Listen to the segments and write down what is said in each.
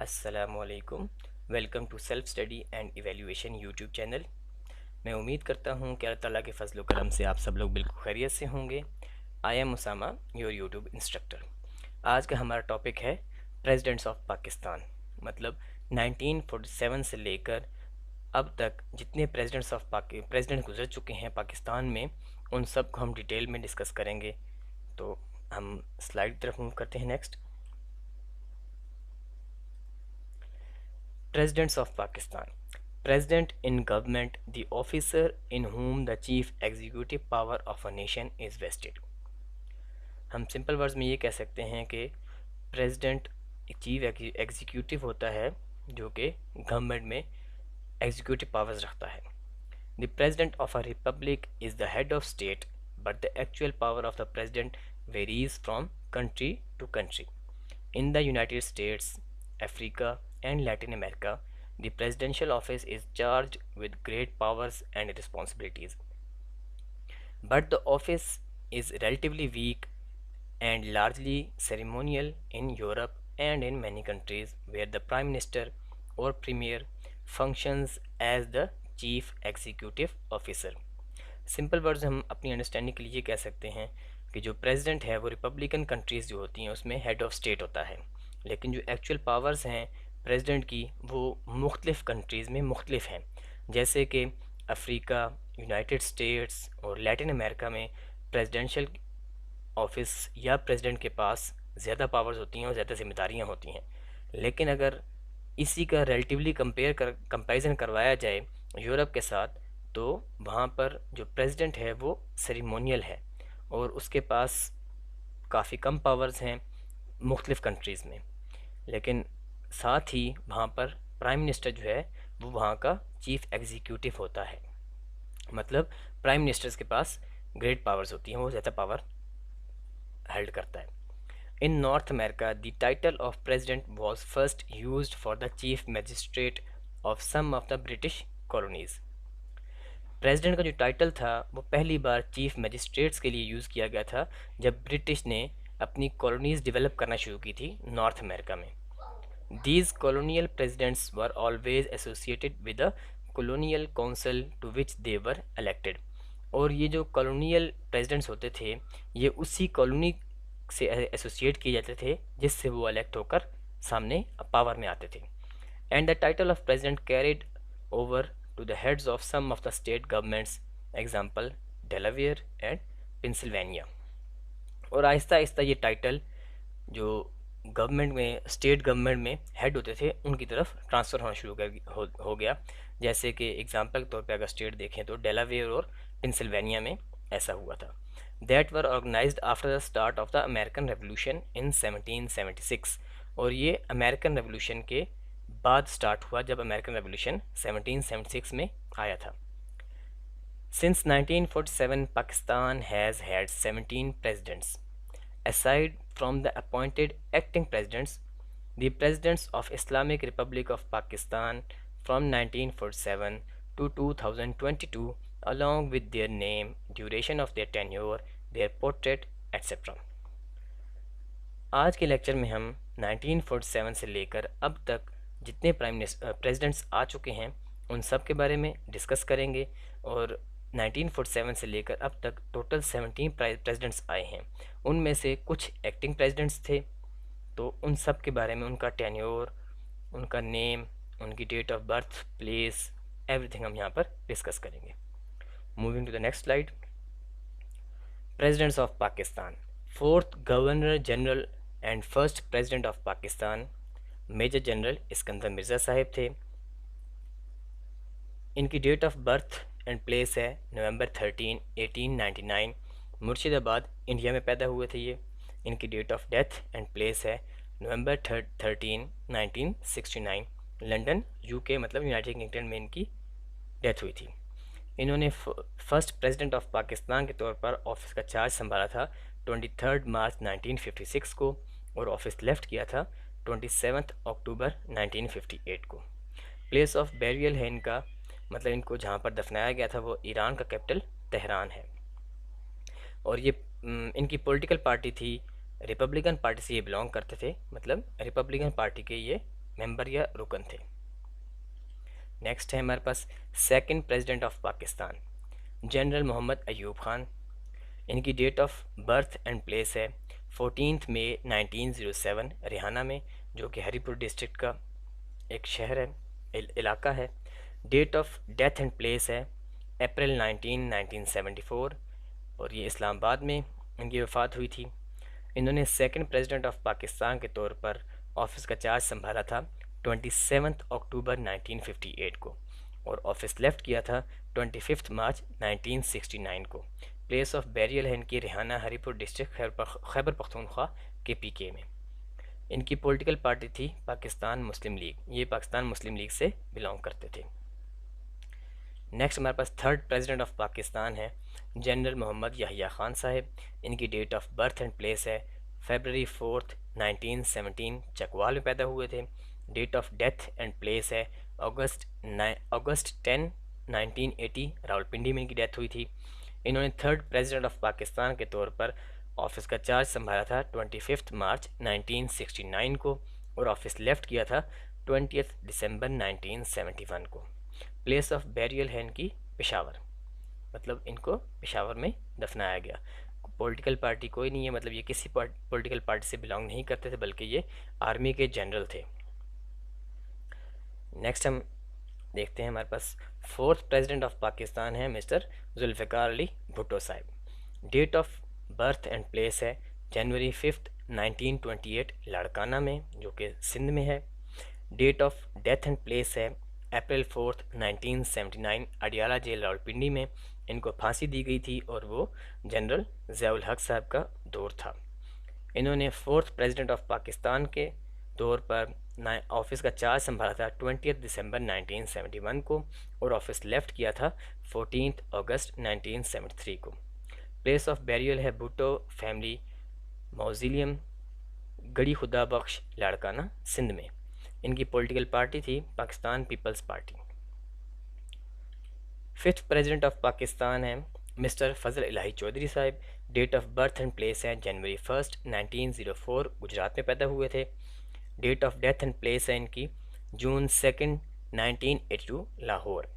अस्सलामुअलैकुम। Welcome to self study and evaluation YouTube channel. मैं उम्मीद करता हूँ कि अल्लाह ताला के फजल करम से आप सब लोग बिल्कुल खैरियत से होंगे। I am Usama, your YouTube instructor. आज का हमारा टॉपिक है प्रेसिडेंट्स ऑफ पाकिस्तान। मतलब 1947 से लेकर अब तक जितने प्रेसिडेंट गुजर चुके हैं पाकिस्तान में, उन सब को हम डिटेल में डिस्कस करेंगे। तो हम स्लाइड की तरफ मूव करते हैं। Next, Presidents of Pakistan. President in government, the officer in whom the chief executive power of a nation is vested. हम सिंपल वर्ड्स में ये कह सकते हैं कि प्रेसिडेंट एक चीफ एग्जीक्यूटिव होता है जो कि गवर्नमेंट में एग्जीक्यूटिव पावर्स रखता है। The president of a republic is the head of state, but the actual power of the president varies from country to country. In the United States, Africa, and Latin America, the presidential office is charged with great powers and responsibilities. But the office is relatively weak and largely ceremonial in Europe and in many countries where the Prime Minister or Premier functions as the Chief Executive Officer. Simple words हम अपनी understanding के लिए कह सकते हैं कि जो president है वो रिपब्लिकन कंट्रीज़ जो होती हैं उसमें हेड ऑफ स्टेट होता है, लेकिन जो एक्चुअल पावर्स हैं प्रेसिडेंट की वो मुख्तलिफ़ कंट्रीज़ में मुख्तलिफ हैं। जैसे कि अफ्रीका, यूनाइटेड स्टेट्स और लैटिन अमेरिका में प्रेसिडेंशियल ऑफिस या प्रेसिडेंट के पास ज़्यादा पावर्स होती हैं और ज़्यादा जिम्मेदारियाँ होती हैं। लेकिन अगर इसी का रिलेटिवली कंपैरिजन करवाया जाए यूरोप के साथ, तो वहाँ पर जो प्रेसिडेंट है वो सेरिमोनियल है और उसके पास काफ़ी कम पावर्स हैं मुख्तलिफ़ कंट्रीज़ में। लेकिन साथ ही वहाँ पर प्राइम मिनिस्टर जो है वो वहाँ का चीफ एग्जीक्यूटिव होता है। मतलब प्राइम मिनिस्टर्स के पास ग्रेट पावर्स होती हैं, वो ज़्यादा पावर हेल्ड करता है। In North America, the title of president was first used for the chief magistrate of some of the British colonies. President का जो टाइटल था वो पहली बार चीफ मजिस्ट्रेट्स के लिए यूज़ किया गया था जब ब्रिटिश ने अपनी कॉलोनीज़ डेवलप करना शुरू की थी नॉर्थ अमेरिका में। These colonial presidents were always associated with the colonial council to which they were elected. और ये जो कॉलोनियल प्रेसिडेंट्स होते थे ये उसी कॉलोनी से एसोसिएट किए जाते थे जिससे वो इलेक्ट होकर सामने पावर में आते थे। And the title of president carried over to the heads of some of the state governments, example Delaware and Pennsylvania. और आहिस्ता आहिस्ता ये टाइटल जो गवर्नमेंट में स्टेट गवर्नमेंट में हेड होते थे उनकी तरफ ट्रांसफ़र होना शुरू हो गया। जैसे कि एग्जांपल के तौर पे अगर स्टेट देखें तो डेलावेयर और पेंसिल्वेनिया में ऐसा हुआ था। That were organised after the start of the American revolution in 1776। और ये अमेरिकन रेवोल्यूशन के बाद स्टार्ट हुआ जब अमेरिकन रेवोल्यूशन 1776 में आया था। Since 1947, Pakistan has had 17 presidents. Aside from the appointed acting presidents, the presidents of Islamic Republic of Pakistan from 1947 to 2022, along with their name, duration of their tenure, their portrait, etc. आज के lecture में हम 1947 से लेकर अब तक जितने presidents आ चुके हैं उन सब के बारे में डिस्कस करेंगे। और 1947 से लेकर अब तक टोटल 17 प्रेसिडेंट्स आए हैं। उनमें से कुछ एक्टिंग प्रेसिडेंट्स थे, तो उन सब के बारे में, उनका टेन्योर, उनका नेम, उनकी date of birth, place, everything हम यहाँ पर डिस्कस करेंगे। Moving to the next slide. Presidents of Pakistan. Fourth governor general and first president of Pakistan major general Iskander Mirza Sahib थे। इनकी date of birth and place है नवंबर 13, 1899, मुर्शिदाबाद, इंडिया में पैदा हुए थे ये। इनकी date of death and place है नवंबर 13, 1969, लंदन, यूके, मतलब यूनाइटेड किंगडम में इनकी डेथ हुई थी। इन्होंने फर्स्ट प्रेसिडेंट ऑफ पाकिस्तान के तौर पर ऑफिस का चार्ज संभाला था 23 मार्च 1956 को और ऑफिस लेफ्ट किया था 27 अक्टूबर 1958 को। प्लेस ऑफ बैरियल है इनका, मतलब इनको जहाँ पर दफनाया गया था वो ईरान का कैपिटल तेहरान है। और ये इनकी पॉलिटिकल पार्टी थी, रिपब्लिकन पार्टी से ये बिलोंग करते थे, मतलब रिपब्लिकन पार्टी के ये मेंबर या रुकन थे। नेक्स्ट है हमारे पास second president of Pakistan, general Mohammad Ayub Khan. इनकी date of birth and place है 14 मई 1907 रिहाना में, जो कि हरीपुर डिस्ट्रिक्ट का एक शहर है, इलाका है। Date of death and place है अप्रैल 1974 और ये इस्लामाबाद में इनकी वफ़ात हुई थी। इन्होंने सेकंड प्रेसिडेंट ऑफ पाकिस्तान के तौर पर ऑफिस का चार्ज संभाला था 27 अक्टूबर 1958 को और ऑफिस लेफ्ट किया था 25 मार्च 1969 को। प्लेस ऑफ बैरियल है इनकी रिहाना हरीपुर डिस्ट्रिक्ट खैबर पख्तूनख्वा के पीके में। इनकी पॉलिटिकल पार्टी थी पाकिस्तान मुस्लिम लीग, ये पाकिस्तान मुस्लिम लीग से बिलोंग करते थे। नेक्स्ट हमारे पास थर्ड प्रेसिडेंट ऑफ पाकिस्तान है जनरल मोहम्मद याहिया खान साहब। इनकी date of birth and place है फरवरी 4 1917 चकवाल में पैदा हुए थे। Date of death and place है अगस्त 10 1980 रावलपिंडी में इनकी डेथ हुई थी। इन्होंने थर्ड प्रेसिडेंट ऑफ पाकिस्तान के तौर पर ऑफिस का चार्ज संभाला था 25 मार्च 1969 को और ऑफिस लेफ्ट किया था 20 दिसंबर 1971 को। प्लेस ऑफ बैरियल है इनकी पेशावर, मतलब इनको पेशावर में दफनाया गया। पॉलिटिकल पार्टी कोई नहीं है, मतलब ये किसी पॉलिटिकल पार्टी से बिलोंग नहीं करते थे, बल्कि ये आर्मी के जनरल थे। नेक्स्ट हम देखते हैं हमारे पास फोर्थ प्रेसिडेंट ऑफ पाकिस्तान है मिस्टर जुल्फ़िकार अली भुट्टो साहब। Date of birth and place है जनवरी 5 1928 लाड़काना में, जो कि सिंध में है। Date of death and place है अप्रैल 4 1979 अडियाला जेल रावलपिंडी में। इनको फांसी दी गई थी और वो जनरल ज़ियाउल हक साहब का दौर था। इन्होंने फोर्थ प्रेसिडेंट ऑफ पाकिस्तान के तौर पर ऑफिस का चार्ज संभाला था 20 दिसंबर 1971 को और ऑफिस लेफ्ट किया था 14 अगस्त 1973 को। प्लेस ऑफ बैरियल है भुट्टो फैमिली मौजिलियम गड़ी खुदा बख्श लाड़काना सिंध में। इनकी पॉलिटिकल पार्टी थी Pakistan Peoples Party. Fifth president of Pakistan है मिस्टर फजल इलाही चौधरी साहब। Date of birth and place है जनवरी 1 1904 गुजरात में पैदा हुए थे। Date of death and place है इनकी जून 2 1982 लाहौर।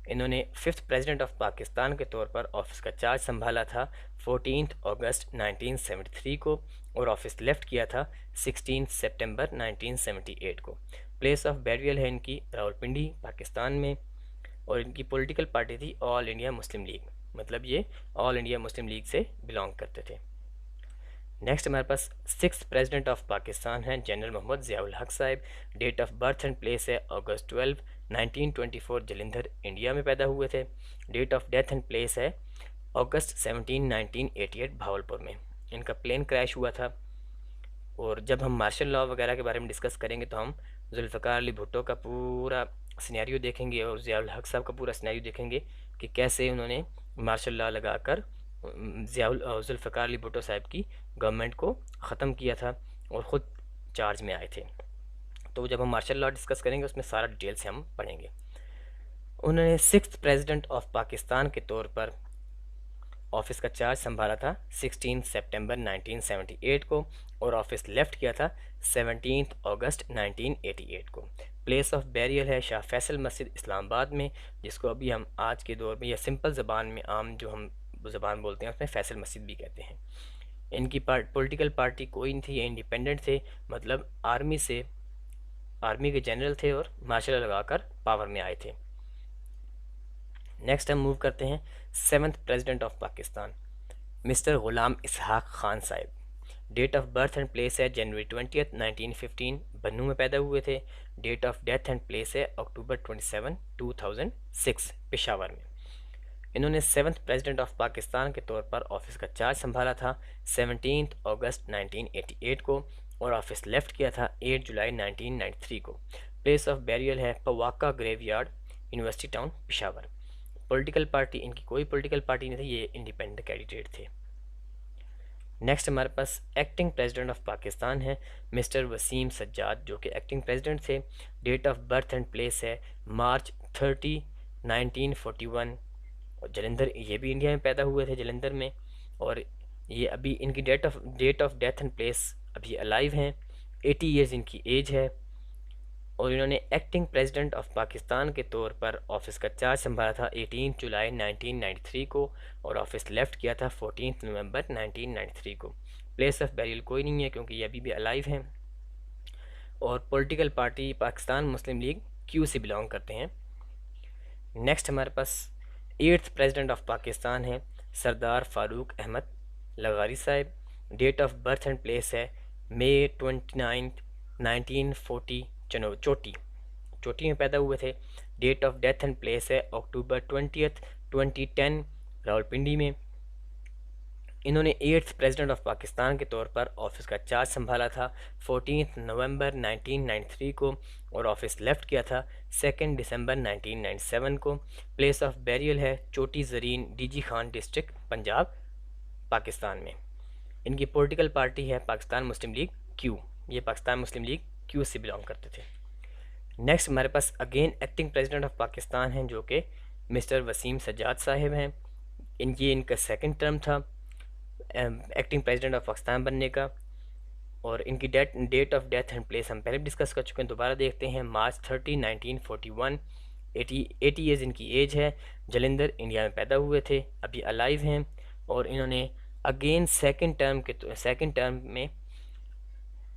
इन्होंने फिफ्थ प्रेसिडेंट ऑफ पाकिस्तान के तौर पर ऑफिस का चार्ज संभाला था 14 अगस्त 1973 को और ऑफिस लेफ्ट किया था 16 सितंबर 1978 को। प्लेस ऑफ बैरियल है इनकी रावलपिंडी पाकिस्तान में और इनकी पॉलिटिकल पार्टी थी ऑल इंडिया मुस्लिम लीग, मतलब ये ऑल इंडिया मुस्लिम लीग से बिलोंग करते थे। नेक्स्ट हमारे पास सिक्स प्रेसिडेंट ऑफ पाकिस्तान हैं जनरल मोहम्मद ज़ियाउल हक साहब। Date of birth and place है अगस्त 12 1924 जलंधर इंडिया में पैदा हुए थे। Date of death and place है अगस्त 17 1988 भावलपुर में। इनका प्लेन क्रैश हुआ था और जब हम मार्शल लॉ वगैरह के बारे में डिस्कस करेंगे तो हम जुल्फ़िकार अली भुट्टो का पूरा सिनेरियो देखेंगे और ज़ियाउल हक साहब का पूरा सिनेरियो देखेंगे कि कैसे उन्होंने मार्शल लॉ लगाकर जुल्फ़िकार अली भुट्टो साहब की गवर्नमेंट को ख़त्म किया था और ख़ुद चार्ज में आए थे। तो जब हम मार्शल लॉ डिस्कस करेंगे उसमें सारा डिटेल से हम पढ़ेंगे। उन्होंने सिक्स्थ प्रेसिडेंट ऑफ पाकिस्तान के तौर पर ऑफिस का चार्ज संभाला था 16 सितंबर 1978 को और ऑफिस लेफ्ट किया था 17 अगस्त 1988 को। प्लेस ऑफ बैरियल है शाह फैसल मस्जिद इस्लामाबाद में, जिसको अभी हम आज के दौर में या सिंपल ज़बान में आम जो हम ज़बान बोलते हैं उसमें फैसल मस्जिद भी कहते हैं। इनकी पॉलिटिकल पार्टी कोई नहीं थी, ये इंडिपेंडेंट थे, मतलब आर्मी के जनरल थे और मार्शल लॉ लगाकर पावर में आए थे। नेक्स्ट हम मूव करते हैं seventh president of Pakistan mister Ghulam Ishaq Khan Sahab. Date of birth and place है जनवरी 20 1915 बन्नू में पैदा हुए थे। Date of death and place है अक्टूबर 27 2006 पेशावर में। इन्होंने सेवन्थ प्रेसिडेंट ऑफ पाकिस्तान के तौर पर ऑफिस का चार्ज संभाला था 17 अगस्त 1988 को और ऑफिस लेफ्ट किया था 8 जुलाई 1993 को। प्लेस ऑफ बैरियल है Pawaka graveyard university town Peshawar. Political party इनकी कोई पॉलिटिकल पार्टी नहीं थी, ये इंडिपेंडेंट कैंडिडेट थे। नेक्स्ट हमारे पास एक्टिंग प्रेसिडेंट ऑफ पाकिस्तान है मिस्टर वसीम सज्जाद, जो कि एक्टिंग प्रेसिडेंट थे। Date of birth and place है मार्च 30 1941 और जलंधर, ये भी इंडिया में पैदा हुए थे जलंधर में। और ये अभी इनकी date of death and place अभी अलाइव हैं। 80 ईयर्स इनकी एज है। और इन्होंने एक्टिंग प्रेसिडेंट ऑफ पाकिस्तान के तौर पर ऑफिस का चार्ज संभाला था 18 जुलाई 1993 को, और ऑफिस लेफ्ट किया था 14 नवंबर 1993 को। प्लेस ऑफ बैरियल कोई नहीं है क्योंकि ये अभी भी अलाइव हैं। और पॉलिटिकल पार्टी पाकिस्तान मुस्लिम लीग क्यू से बिलोंग करते हैं। नेक्स्ट हमारे पास 8th प्रेसिडेंट ऑफ पाकिस्तान है सरदार फारूक अहमद लगारी साहब। Date of birth and place है मई 29 1940 चोटी में पैदा हुए थे। Date of death and place है अक्टूबर 20 2010 रावलपिंडी में। इन्होंने 8th प्रेसिडेंट ऑफ पाकिस्तान के तौर पर ऑफिस का चार्ज संभाला था 14 नवंबर 1993 को, और ऑफिस लेफ्ट किया था 2 दिसंबर 1997 को। प्लेस ऑफ बैरियल है चोटी ज़रीन डीजी खान डिस्ट्रिक्ट पंजाब पाकिस्तान में। इनकी पॉलिटिकल पार्टी है पाकिस्तान मुस्लिम लीग क्यू। ये पाकिस्तान मुस्लिम लीग क्यू से बिलोंग करते थे। नेक्स्ट हमारे पास again acting president of Pakistan हैं जो कि मिस्टर वसीम सज्जाद साहिब हैं। इनका सेकंड टर्म था एक्टिंग प्रेसिडेंट ऑफ पाकिस्तान बनने का। और इनकी date of death and place हम पहले डिस्कस कर चुके हैं, दोबारा देखते हैं। मार्च 30 1941, 80 ईयर्स इनकी एज है। जलंधर इंडिया में पैदा हुए थे, अभी अलाइव हैं। और इन्होंने अगेन सेकंड टर्म में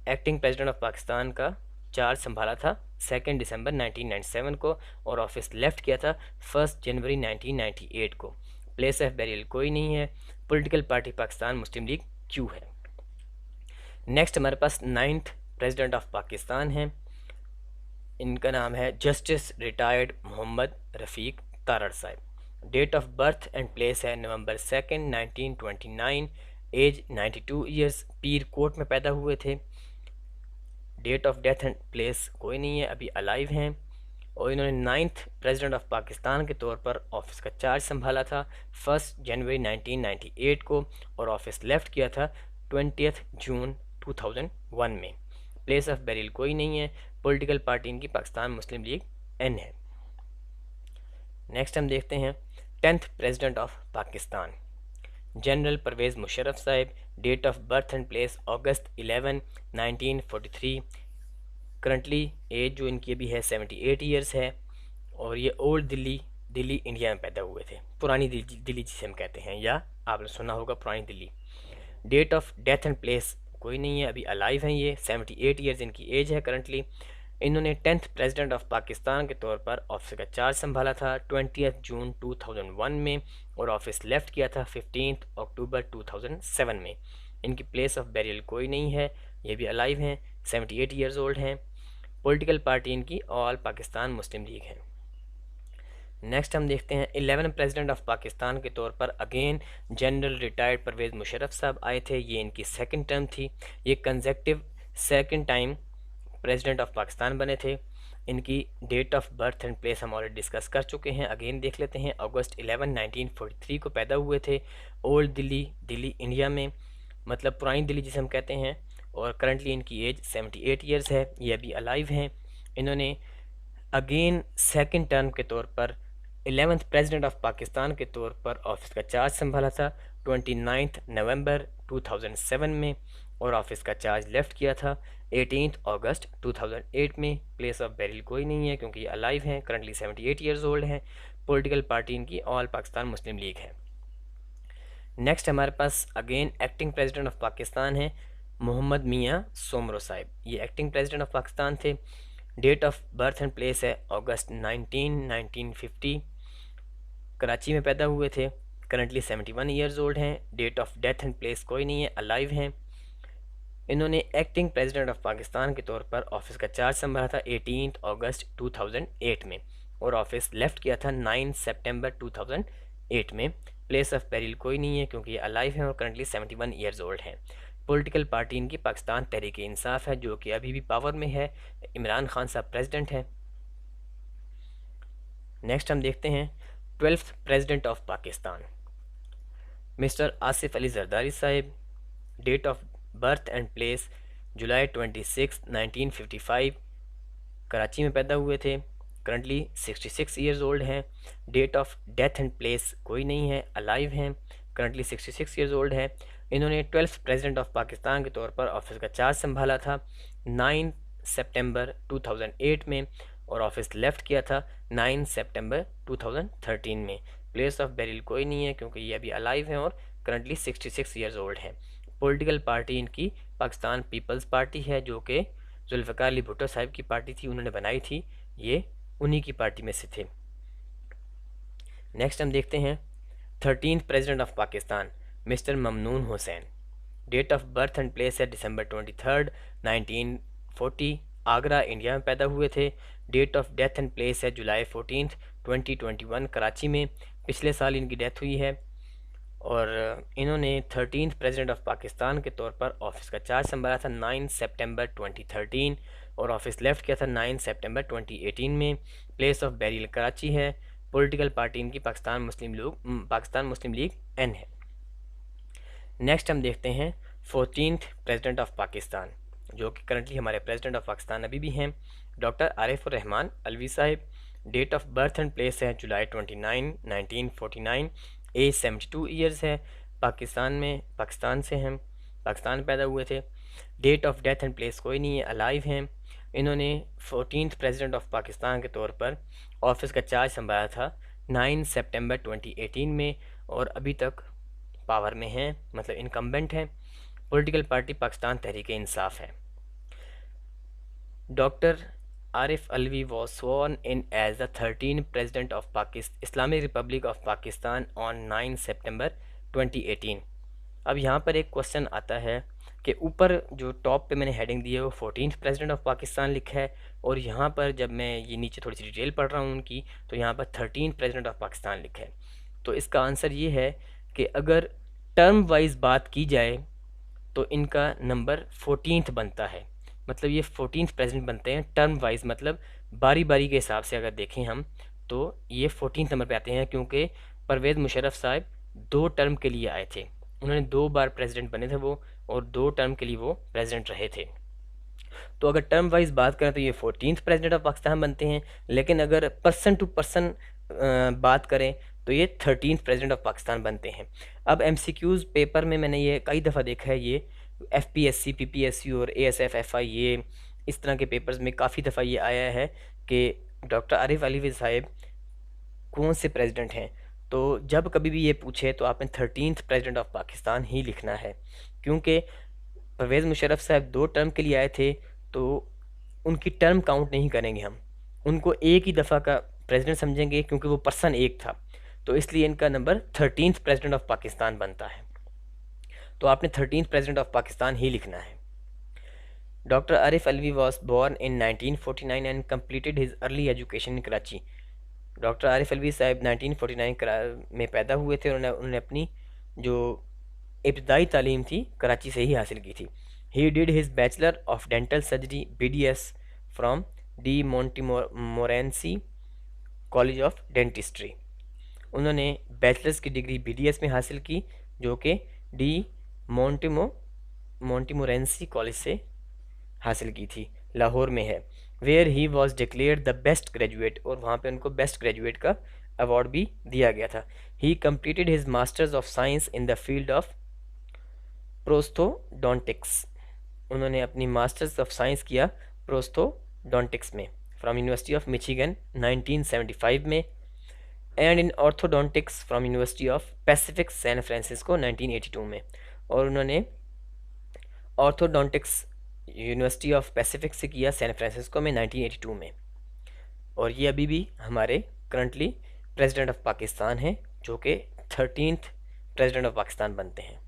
एक्टिंग प्रेसिडेंट ऑफ पाकिस्तान का चार्ज संभाला था 2 दिसंबर 1997 को, और ऑफिस लेफ्ट किया था 1 जनवरी 1998 को। प्लेस ऑफ बैरियल कोई नहीं है। Political party Pakistan Muslim League Q है। नेक्स्ट हमारे पास 9th प्रेसिडेंट ऑफ पाकिस्तान हैं। इनका नाम है जस्टिस रिटायर्ड मोहम्मद रफ़ीक तारड़ साहब। Date of birth and place है नवंबर 2 1929, एज 92 ईयर्स, पीर कोट में पैदा हुए थे। Date of death and place कोई नहीं है, अभी अलाइव हैं। और इन्होंने 9th प्रेसिडेंट ऑफ पाकिस्तान के तौर पर ऑफिस का चार्ज संभाला था 1 जनवरी 1998 को, और ऑफिस लेफ्ट किया था 20 जून 2001 में। प्लेस ऑफ बैरियल कोई नहीं है। पॉलिटिकल पार्टी इनकी पाकिस्तान मुस्लिम लीग एन है। नेक्स्ट हम देखते हैं 10th president of Pakistan general Pervez Musharraf sahab. Date of birth and place August 11 1943। Currently age जो इनकी अभी है 78 ईयर्स है। और ये ओल्ड दिल्ली इंडिया में पैदा हुए थे। पुरानी दिल्ली जिसे हम कहते हैं, या आपने सुना होगा पुरानी Delhi. Date of death and place कोई नहीं है, अभी अलाइव हैं। ये 78 ईयर्स इनकी एज है करंटली। इन्होंने 10th प्रेसिडेंट ऑफ पाकिस्तान के तौर पर ऑफिस का चार्ज संभाला था 20 जून 2001 में, और ऑफिस लेफ्ट किया था 15 अक्टूबर 2007 में। इनकी प्लेस ऑफ बैरियल कोई नहीं है, ये भी अलाइव हैं, 78 ईयर्स ओल्ड हैं। पॉलिटिकल पार्टी इनकी ऑल पाकिस्तान मुस्लिम लीग है। नेक्स्ट हम देखते हैं 11 प्रेसिडेंट ऑफ पाकिस्तान के तौर पर again general retired Pervez Musharraf साहब आए थे। ये इनकी सेकंड टर्म थी। ये consecutive second time president of Pakistan बने थे। इनकी date of birth and place हम ऑलरेडी डिस्कस कर चुके हैं, अगेन देख लेते हैं। अगस्त 11 1943 को पैदा हुए थे ओल्ड दिल्ली इंडिया में, मतलब पुरानी दिल्ली जिसे हम कहते हैं। और करंटली इनकी एज 78 ईयर्स है, ये अभी अलाइव हैं। इन्होंने अगेन सेकंड टर्म के तौर पर 11th प्रेसिडेंट ऑफ पाकिस्तान के तौर पर ऑफिस का चार्ज संभाला था 29 नवंबर 2007 में, और ऑफिस का चार्ज लेफ्ट किया था 18 अगस्त 2008 में। प्लेस ऑफ बैरियल कोई नहीं है क्योंकि ये अलाइव हैं, करंटली 78 ईयर्स ओल्ड हैं। पॉलिटिकल पार्टी इनकी ऑल पाकिस्तान मुस्लिम लीग है। नेक्स्ट हमारे पास again acting president of Pakistan है मोहम्मद मियाँ सोमरो साहिब। ये एक्टिंग प्रेसिडेंट ऑफ पाकिस्तान थे। Date of birth and place है अगस्त 1950। कराची में पैदा हुए थे, करंटली 71 ईयर्स ओल्ड हैं। Date of death and place कोई नहीं है, अलाइव हैं। इन्होंने एक्टिंग प्रेसिडेंट ऑफ पाकिस्तान के तौर पर ऑफिस का चार्ज संभाला था 18 अगस्त 2008 में, और ऑफिस लेफ्ट किया था 9 सितंबर 2008 में। प्लेस ऑफ बैरियल कोई नहीं है क्योंकि ये अलाइव हैं और करंटली 71 ईयर्स ओल्ड हैं। पॉलिटिकल पार्टी इनकी पाकिस्तान तहरीक इंसाफ है जो कि अभी भी पावर में है। इमरान खान साहब प्रेसिडेंट हैं। नेक्स्ट हम देखते हैं 12th president of Pakistan mister Asif Ali Zardari sahib. Date of birth and place July 26 1955। Karachi में पैदा हुए थे, करंटली 66 ईयर्स ओल्ड हैं। Date of death and place कोई नहीं है, अलाइव हैं, करंटली 66 ईयर्स ओल्ड है। इन्होंने 12th प्रेसिडेंट ऑफ पाकिस्तान के तौर पर ऑफिस का चार्ज संभाला था 9 सितंबर 2008 में, और ऑफिस लेफ्ट किया था 9 सितंबर 2013 में। प्लेस ऑफ बेरियल कोई नहीं है क्योंकि ये अभी अलाइव हैं और करंटली 66 ईयर्स ओल्ड हैं। पॉलिटिकल पार्टी इनकी पाकिस्तान पीपल्स पार्टी है, जो कि जुल्फ़िकार अली भुट्टो साहब की पार्टी थी, उन्होंने बनाई थी, ये उन्हीं की पार्टी में से थे। नेक्स्ट हम देखते हैं 13th president of Pakistan mister Mamnoon Hussain. Date of birth and place है दिसंबर 23, 1940, आगरा इंडिया में पैदा हुए थे। Date of death and place है जुलाई 14, 2021, कराची में पिछले साल इनकी डेथ हुई है। और इन्होंने 13th प्रेसिडेंट ऑफ पाकिस्तान के तौर पर ऑफिस का चार्ज संभाला था 9 सितंबर 2013, और ऑफिस लेफ्ट किया था 9 सितंबर 2018 में। प्लेस ऑफ बेरियल कराची है। पॉलिटिकल पार्टी इनकी पाकिस्तान मुस्लिम लीग एन है। नेक्स्ट हम देखते हैं 14th प्रेसिडेंट ऑफ पाकिस्तान, जो कि करंटली हमारे प्रेसिडेंट ऑफ पाकिस्तान अभी भी हैं, डॉक्टर आरिफ उर रहमान अलवी साहिब। Date of birth and place है जुलाई 29, 1949, एज 72 ईयर्स है। पाकिस्तान से हैं, पाकिस्तान पैदा हुए थे। Date of death and place कोई नहीं है, अलाइव हैं। इन्होंने 14th प्रेसिडेंट ऑफ पाकिस्तान के तौर पर ऑफिस का चार्ज संभाला था 9 सितंबर 2018 में, और अभी तक पावर में हैं, मतलब इनकम्बेंट हैं। पॉलिटिकल पार्टी पाकिस्तान तहरीक इंसाफ है। Doctor Arif Alvi was sworn in as the 13th president of Islamic Republic of Pakistan on 9 सितंबर 2018। अब यहाँ पर एक क्वेश्चन आता है कि ऊपर जो टॉप पे मैंने हेडिंग दी है वो 14th प्रेसिडेंट ऑफ पाकिस्तान लिखा है, और यहाँ पर जब मैं ये नीचे थोड़ी सी डिटेल पढ़ रहा हूँ उनकी, तो यहाँ पर 13th प्रेसिडेंट ऑफ पाकिस्तान लिखा है। तो इसका आंसर ये है कि अगर टर्म वाइज बात की जाए तो इनका नंबर 14th बनता है, मतलब ये 14th प्रेसिडेंट बनते हैं टर्म वाइज, मतलब बारी बारी के हिसाब से अगर देखें हम तो ये 14th नंबर पे आते हैं, क्योंकि परवेज़ मुशर्रफ साहब 2 टर्म के लिए आए थे, उन्होंने 2 बार प्रेसिडेंट बने थे वो, और 2 टर्म के लिए वो प्रेसिडेंट रहे थे। तो अगर टर्म वाइज बात करें तो ये 14th प्रेसिडेंट ऑफ पाकिस्तान बनते हैं, लेकिन अगर पर्सन टू पर्सन बात करें तो ये 13th प्रेसिडेंट ऑफ पाकिस्तान बनते हैं। अब MCQs पेपर में मैंने ये कई दफ़ा देखा है, ये FPSC PPSC और ASF FI ये इस तरह के पेपर्स में काफ़ी दफ़ा ये आया है कि डॉक्टर आरिफ अलवी साहब कौन से प्रेसिडेंट हैं। तो जब कभी भी ये पूछे तो आपने 13th प्रेसिडेंट ऑफ पाकिस्तान ही लिखना है, क्योंकि परवेज़ मुशर्रफ साहब 2 टर्म के लिए आए थे, तो उनकी टर्म काउंट नहीं करेंगे हम, उनको एक ही दफ़ा का प्रेसिडेंट समझेंगे क्योंकि वो पर्सन एक था, तो इसलिए इनका number 13th president of Pakistan बनता है। तो आपने 13th प्रेसिडेंट ऑफ पाकिस्तान ही लिखना है। Doctor Arif Alvi was born in 1949 and completed his early education in Karachi. Doctor Arif Alvi साहब 1949 में पैदा हुए थे, उन्होंने अपनी जो इब्तदाई तालीम थी कराची से ही हासिल की थी। He did his bachelor of dental surgery BDS from de Montmorency college of dentistry. उन्होंने बैचलर्स की डिग्री BDS में हासिल की, जो कि डी मोंटीमोरेंसी कॉलेज से हासिल की थी, लाहौर में है। Where he was declared the best graduate, और वहाँ पे उनको बेस्ट ग्रेजुएट का अवार्ड भी दिया गया था। He completed his masters of science in the field of prosthodontics. उन्होंने अपनी मास्टर्स ऑफ साइंस किया प्रोस्थोडोंटिक्स में फ्रॉम यूनिवर्सिटी ऑफ मिशिगन 1975 में, and in orthodontics from university of Pacific San Francisco 1982 में। और उन्होंने ऑर्थोडोंटिक्स यूनिवर्सिटी ऑफ पैसिफिक से किया सैन फ्रांसिस्को में 1982 में। और ये अभी भी हमारे करंटली प्रेसिडेंट ऑफ पाकिस्तान हैं, जो कि 13th प्रेसिडेंट ऑफ पाकिस्तान बनते हैं।